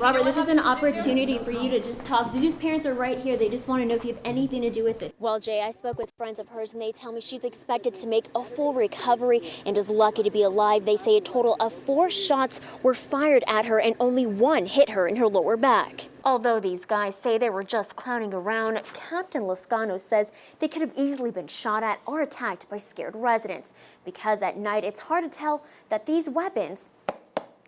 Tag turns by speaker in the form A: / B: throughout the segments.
A: Robert, this is an opportunity for you to just talk. Zuzu's parents are right here. They just want to know if you have anything to do with it.
B: Well, Jay, I spoke with friends of hers, and they tell me she's expected to make a full recovery and is lucky to be alive. They say a total of 4 shots were fired at her, and only 1 hit her in her lower back. Although these guys say they were just clowning around, Captain Lascano says they could have easily been shot at or attacked by scared residents, because at night it's hard to tell that these weapons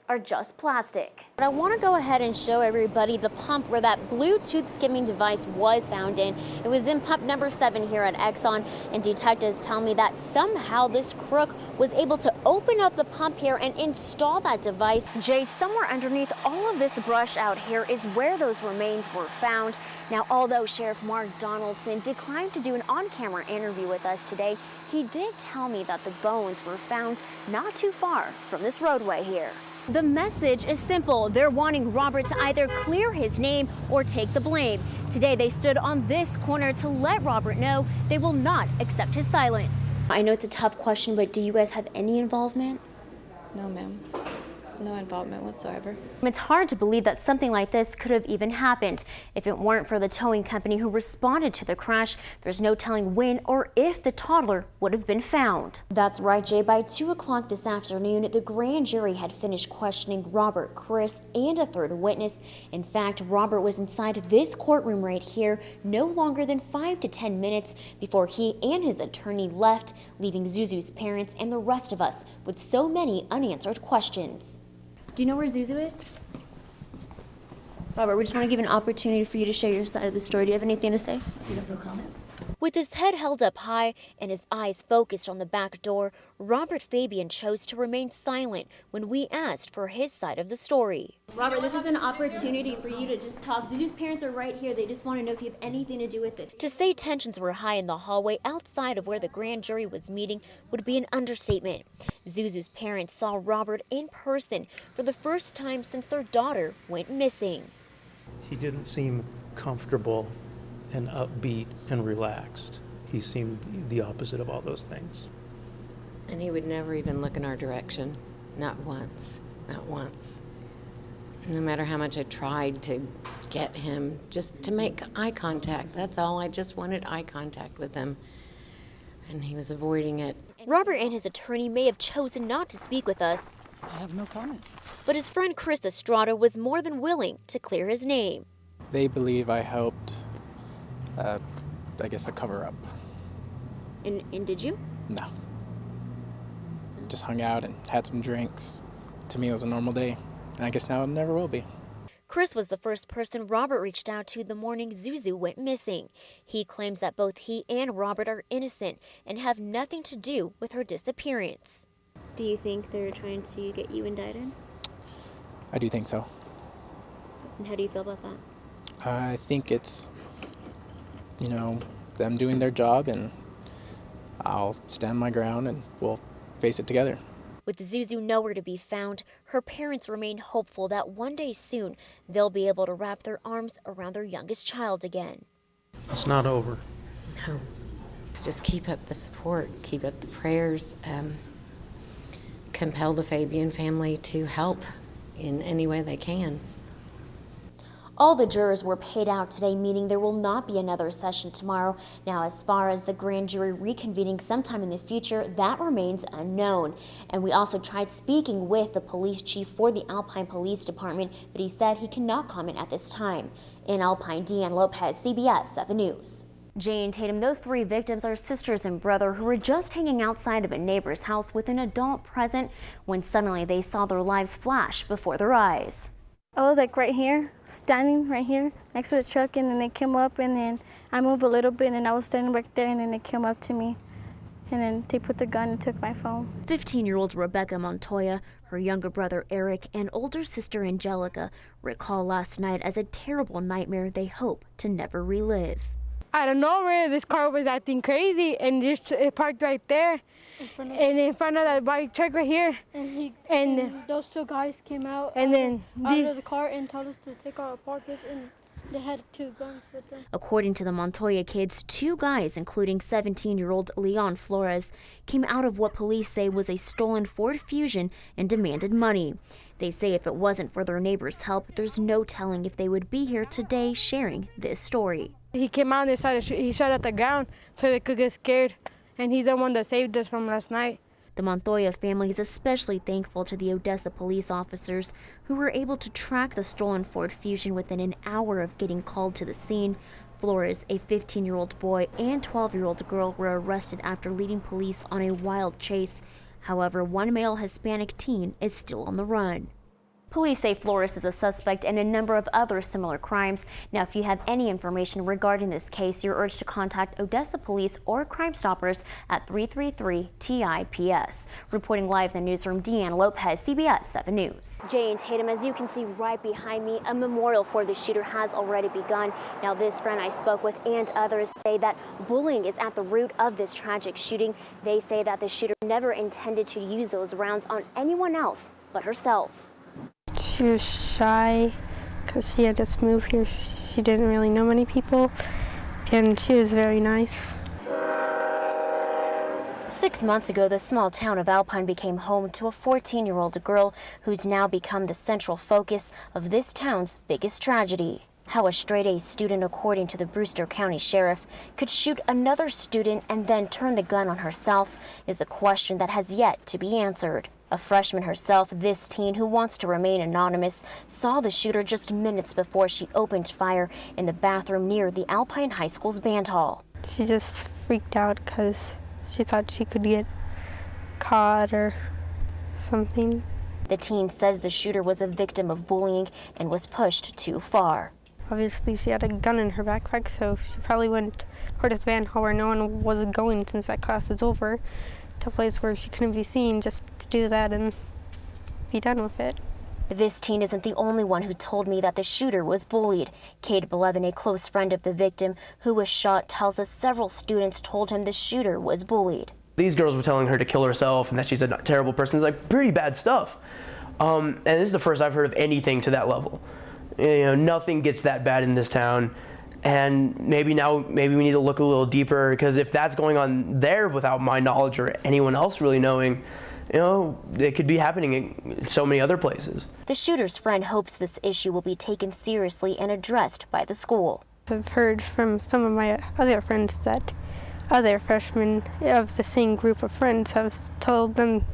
B: are just plastic. But I want to go ahead and show everybody the pump where that Bluetooth skimming device was found in. It was in pump number 7 here at Exxon, and detectives tell me that somehow this crook was able to open up the pump here and install that device. Jay, somewhere underneath all of this brush out here is where those remains were found. Now, although Sheriff Mark Donaldson declined to do an on-camera interview with us today, he did tell me that the bones were found not too far from this roadway here. The message is simple. They're wanting Robert to either clear his name or take the blame. Today, they stood on this corner to let Robert know they will not accept his silence. I know it's a tough question, but do you guys have any involvement?
C: No, ma'am. No involvement whatsoever.
B: It's hard to believe that something like this could have even happened. If it weren't for the towing company who responded to the crash, there's no telling when or if the toddler would have been found. That's right, Jay. By 2 o'clock this afternoon, the grand jury had finished questioning Robert, Chris, and a third witness. In fact, Robert was inside this courtroom right here no longer than 5 to 10 minutes before he and his attorney left, leaving Zuzu's parents and the rest of us with so many unanswered questions.
A: Do you know where Zuzu is? Robert, we just want to give an opportunity for you to share your side of the story. Do you have anything to say?
D: You have no comment.
B: With his head held up high and his eyes focused on the back door, Robert Fabian chose to remain silent when we asked for his side of the story.
A: Robert, this is an opportunity for you to just talk. Zuzu's parents are right here. They just want to know if you have anything to do with it.
B: To say tensions were high in the hallway outside of where the grand jury was meeting would be an understatement. Zuzu's parents saw Robert in person for the first time since their daughter went missing.
E: He didn't seem comfortable and upbeat and relaxed. He seemed the opposite of all those things.
F: And he would never even look in our direction. Not once. Not once. No matter how much I tried to get him just to make eye contact. That's all. I just wanted eye contact with him. And he was avoiding it.
B: Robert and his attorney may have chosen not to speak with us.
D: I have no comment.
B: But his friend Chris Estrada was more than willing to clear his name.
G: They believe I helped, I guess, a cover-up.
B: And did you?
G: No. Just hung out and had some drinks. To me, it was a normal day, and I guess now it never will be.
B: Chris was the first person Robert reached out to the morning Zuzu went missing. He claims that both he and Robert are innocent and have nothing to do with her disappearance.
A: Do you think they're trying to get you indicted?
G: I do think so.
A: And how do you feel about that?
G: I think it's, them doing their job, and I'll stand my ground and we'll face it together.
B: With Zuzu nowhere to be found, her parents remain hopeful that one day soon they'll be able to wrap their arms around their youngest child again.
E: It's not over.
F: No. Just keep up the support, keep up the prayers, compel the Fabian family to help in any way they can.
B: All the jurors were paid out today, meaning there will not be another session tomorrow. Now, as far as the grand jury reconvening sometime in the future, that remains unknown. And we also tried speaking with the police chief for the Alpine Police Department, but he said he cannot comment at this time. In Alpine, Deann, Lopez, CBS 7 News. Jay and Tatum, those 3 victims are sisters and brother who were just hanging outside of a neighbor's house with an adult present when suddenly they saw their lives flash before their eyes.
H: I was like right here, standing right here next to the truck, and then they came up, and then I moved a little bit, and then I was standing right there, and then they came up to me, and then they put the gun and took my phone.
B: 15-year-old Rebecca Montoya, her younger brother Eric, and older sister Angelica recall last night as a terrible nightmare they hope to never relive.
I: Out of nowhere, this car was acting crazy and just it parked right there, in front of that white truck right here.
H: And those 2 guys came out,
I: and then
H: out of the car and told us to take our pockets, and
I: They had 2 guns with them.
B: According to the Montoya kids, 2 guys, including 17-year-old Leon Flores, came out of what police say was a stolen Ford Fusion and demanded money. They say if it wasn't for their neighbor's help, there's no telling if they would be here today sharing this story.
I: He came out and they started he shot at the ground so they could get scared. And he's the one that saved us from last night.
B: The Montoya family is especially thankful to the Odessa police officers who were able to track the stolen Ford Fusion within an hour of getting called to the scene. Flores, a 15-year-old boy, and 12-year-old girl were arrested after leading police on a wild chase. However, one male Hispanic teen is still on the run. Police say Flores is a suspect in a number of other similar crimes. Now, if you have any information regarding this case, you're urged to contact Odessa Police or Crime Stoppers at 333-TIPS. Reporting live in the newsroom, Deann, Lopez, CBS 7 News. Jay and Tatum, as you can see right behind me, a memorial for the shooter has already begun. Now, this friend I spoke with and others say that bullying is at the root of this tragic shooting. They say that the shooter never intended to use those rounds on anyone else but herself.
D: She was shy because she had just moved here. She didn't really know many people, and she was very nice.
B: 6 months ago, the small town of Alpine became home to a 14-year-old girl who's now become the central focus of this town's biggest tragedy. How a straight-A student, according to the Brewster County Sheriff, could shoot another student and then turn the gun on herself is a question that has yet to be answered. A freshman herself, this teen, who wants to remain anonymous, saw the shooter just minutes before she opened fire in the bathroom near the Alpine High School's band hall.
D: She just freaked out because she thought she could get caught or something.
B: The teen says the shooter was a victim of bullying and was pushed too far.
D: Obviously, she had a gun in her backpack, so she probably went toward this band hall where no one was going since that class was over, to a place where she couldn't be seen, just to do that and be done with it.
B: This teen isn't the only one who told me that the shooter was bullied. Cade, Blevins, a close friend of the victim who was shot, tells us several students told him the shooter was bullied.
J: These girls were telling her to kill herself and that she's a terrible person. It's like pretty bad stuff. And this is the first I've heard of anything to that level. You know, nothing gets that bad in this town. And maybe we need to look a little deeper, because if that's going on there without my knowledge or anyone else really knowing, you know, it could be happening in so many other places.
B: The shooter's friend hopes this issue will be taken seriously and addressed by the school.
D: I've heard from some of my other friends that other freshmen of the same group of friends have told them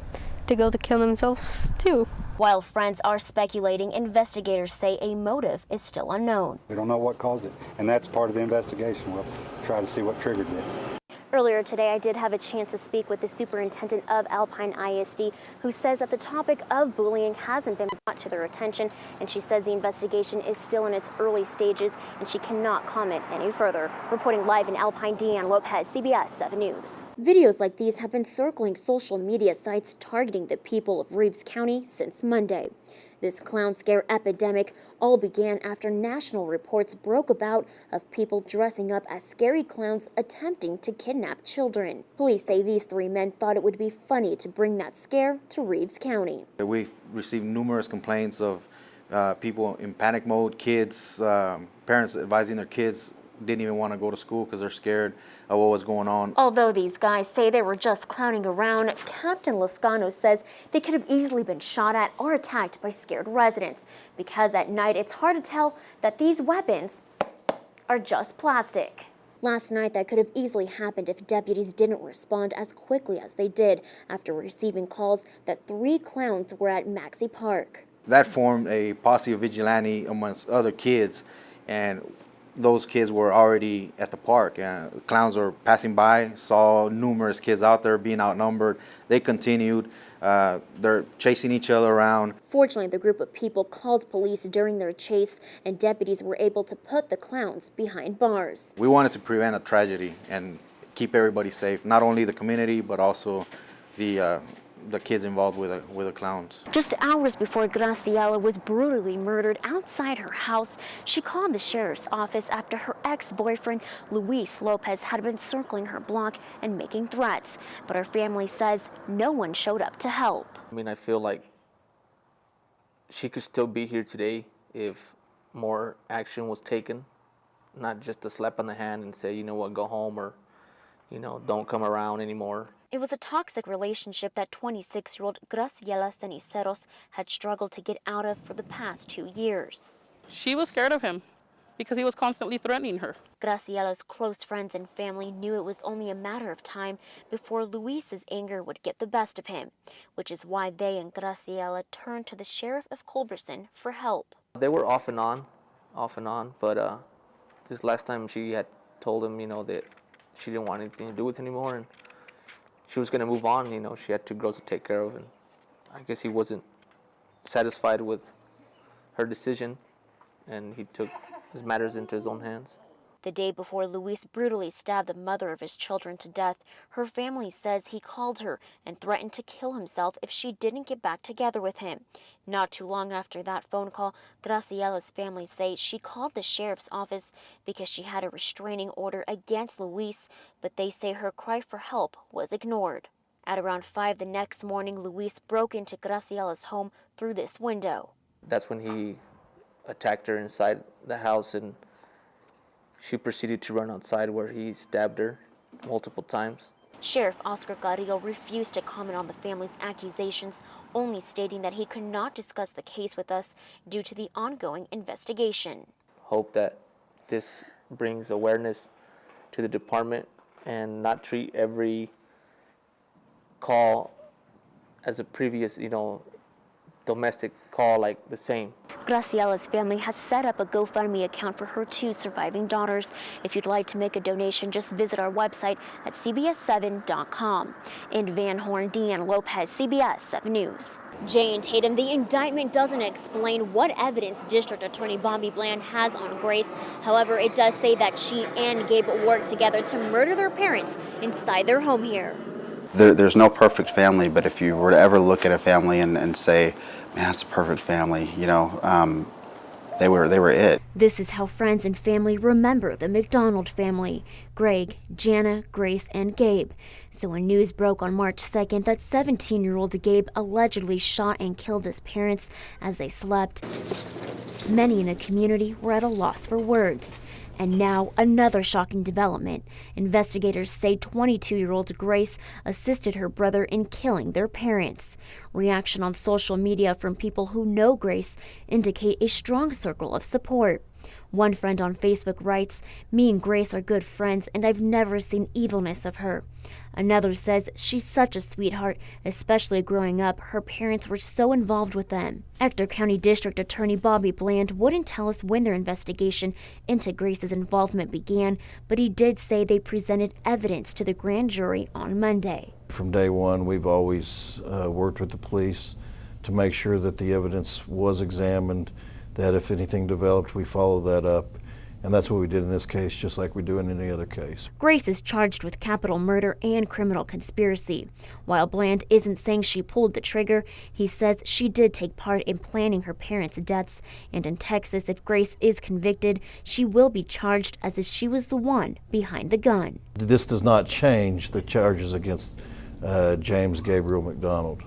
D: to go to kill themselves too.
B: While friends are speculating, investigators say a motive is still unknown.
K: We don't know what caused it, and that's part of the investigation. We'll try to see what triggered this.
B: Earlier today, I did have a chance to speak with the superintendent of Alpine ISD, who says that the topic of bullying hasn't been brought to their attention, and she says the investigation is still in its early stages, and she cannot comment any further. Reporting live in Alpine, Deann, Lopez, CBS 7 News. Videos like these have been circling social media sites targeting the people of Reeves County since Monday. This clown scare epidemic all began after national reports broke about of people dressing up as scary clowns attempting to kidnap children. Police say these 3 men thought it would be funny to bring that scare to Reeves County.
L: We've received numerous complaints of people in panic mode, kids, parents advising their kids didn't even want to go to school because they're scared of what was going on.
B: Although these guys say they were just clowning around, Captain Lascano says they could have easily been shot at or attacked by scared residents, because at night it's hard to tell that these weapons are just plastic. Last night, that could have easily happened if deputies didn't respond as quickly as they did after receiving calls that 3 clowns were at Maxey Park.
L: That formed a posse of vigilante amongst other kids, and those kids were already at the park. The clowns were passing by, saw numerous kids out there being outnumbered. They continued. They're chasing each other around.
B: Fortunately, the group of people called police during their chase, and deputies were able to put the clowns behind bars.
L: We wanted to prevent a tragedy and keep everybody safe, not only the community, but also the kids involved with the clowns.
B: Just hours before Graciela was brutally murdered outside her house, she called the sheriff's office after her ex-boyfriend, Luis Lopez, had been circling her block and making threats. But her family says no one showed up to help.
M: I mean, I feel like she could still be here today if more action was taken, not just a slap on the hand and say, you know what, go home, or, you know, don't come around anymore.
B: It was a toxic relationship that 26-year-old Graciela Ceniceros had struggled to get out of for the past 2 years.
N: She was scared of him because he was constantly threatening her.
B: Graciela's close friends and family knew it was only a matter of time before Luis's anger would get the best of him, which is why they and Graciela turned to the sheriff of Culberson for help.
M: They were off and on, but this last time she had told him, you know, that she didn't want anything to do with him anymore, and she was going to move on. You know, she had 2 girls to take care of, and I guess he wasn't satisfied with her decision, and he took his matters into his own hands.
B: The day before Luis brutally stabbed the mother of his children to death, her family says he called her and threatened to kill himself if she didn't get back together with him. Not too long after that phone call, Graciela's family say she called the sheriff's office because she had a restraining order against Luis, but they say her cry for help was ignored. At around 5 the next morning, Luis broke into Graciela's home through this window.
M: That's when he attacked her inside the house, and she proceeded to run outside, where he stabbed her multiple times.
B: Sheriff Oscar Carrillo refused to comment on the family's accusations, only stating that he could not discuss the case with us due to the ongoing investigation.
M: Hope that this brings awareness to the department and not treat every call as a previous, you know, domestic call like the same.
B: Graciela's family has set up a GoFundMe account for her 2 surviving daughters. If you'd like to make a donation, just visit our website at cbs7.com. In Van Horn, Deann, Lopez, CBS 7 News. Jay and Tatum, the indictment doesn't explain what evidence District Attorney Bobby Bland has on Grace. However, it does say that she and Gabe worked together to murder their parents inside their home here.
O: There's no perfect family, but if you were to ever look at a family and say, man, that's a perfect family, you know, they were it.
B: This is how friends and family remember the McDonald family: Greg, Jana, Grace, and Gabe. So when news broke on March 2nd that 17-year-old Gabe allegedly shot and killed his parents as they slept, many in the community were at a loss for words. And now, another shocking development. Investigators say 22-year-old Grace assisted her brother in killing their parents. Reaction on social media from people who know Grace indicate a strong circle of support. One friend on Facebook writes, "Me and Grace are good friends, and I've never seen evilness of her." Another says she's such a sweetheart, especially growing up. Her parents were so involved with them. Ector County District Attorney Bobby Bland wouldn't tell us when their investigation into Grace's involvement began, but he did say they presented evidence to the grand jury on Monday.
P: From day one, we've always worked with the police to make sure that the evidence was examined, that if anything developed, we follow that up. And that's what we did in this case, just like we do in any other case.
B: Grace is charged with capital murder and criminal conspiracy. While Bland isn't saying she pulled the trigger, he says she did take part in planning her parents' deaths. And in Texas, if Grace is convicted, she will be charged as if she was the one behind the gun.
P: This does not change the charges against James Gabriel McDonald.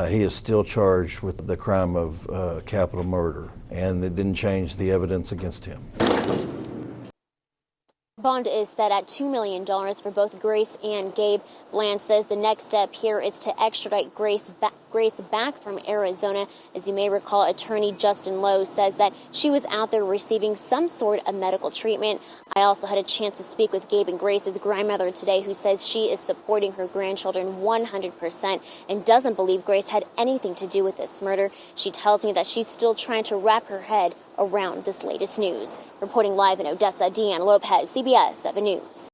P: He is still charged with the crime of capital murder, and it didn't change the evidence against him.
B: Bond is set at $2 million for both Grace and Gabe. Bland says the next step here is to extradite Grace back from Arizona. As you may recall, attorney Justin Lowe says that she was out there receiving some sort of medical treatment. I also had a chance to speak with Gabe and Grace's grandmother today, who says she is supporting her grandchildren 100% and doesn't believe Grace had anything to do with this murder. She tells me that she's still trying to wrap her head around this latest news. Reporting live in Odessa, Deann, Lopez, CBS 7 News.